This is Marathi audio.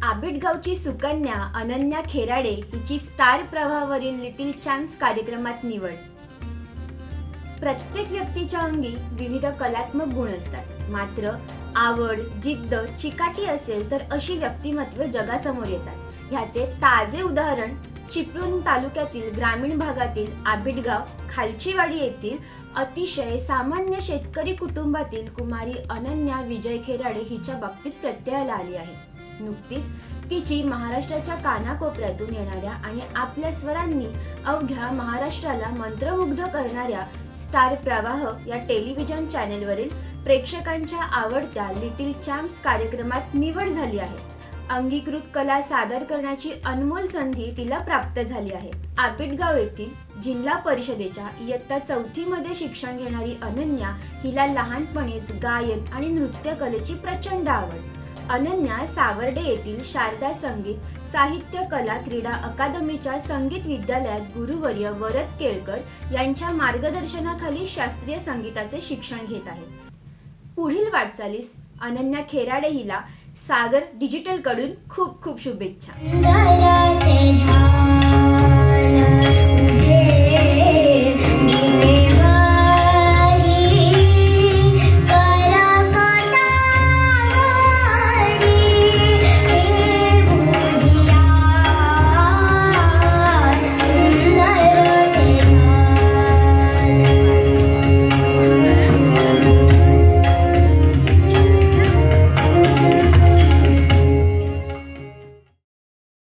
आबिटगावची सुकन्या अनन्या खेराडे हिची स्टार प्रवाहावरील लिटिल चॅम्प्स कार्यक्रमात निवड। प्रत्येक व्यक्तीच्या अंगी विविध कलात्मक गुण असतात, मात्र आवड, जिद्द, चिकाटी असेल तर अशी व्यक्तिमत्वे जगासमोर येतात। ह्याचे ताजे उदाहरण चिपळूण तालुक्यातील ग्रामीण भागातील आबिटगाव खालचीवाडी येथील अतिशय सामान्य शेतकरी कुटुंबातील कुमारी अनन्या विजय खेराडे हिच्या बाबतीत प्रत्ययाला आली आहे। नुकतीच तिची महाराष्ट्राच्या कानाकोपऱ्यातून येणाऱ्या आणि आपल्या स्वरांनी अवघ्या महाराष्ट्राला मंत्रमुग्ध करणाऱ्या स्टार प्रवाह या टेलिव्हिजन चॅनेलवरील प्रेक्षकांच्या आवडत्या लिटिल चॅम्प्स कार्यक्रमात निवड झाली आहे। अंगीकृत कला सादर करण्याची अनमोल संधी तिला प्राप्त झाली आहे। आबिटगाव येथील जिल्हा परिषदेच्या इयत्ता 4थी मध्ये शिक्षण घेणारी अनन्या हिला लहानपणीच गायन आणि नृत्य कलेची प्रचंड आवड। अनन्या सावर्डे येथील शारदा संगीत साहित्य कला क्रीडा अकादमीच्या संगीत विद्यालयात गुरुवर्य वरद केळकर यांच्या मार्गदर्शनाखाली शास्त्रीय संगीताचे शिक्षण घेत आहे। पुढील वाटचालीस अनन्या खेराडे हिला सागर डिजिटल कडून खूप खूप शुभेच्छा।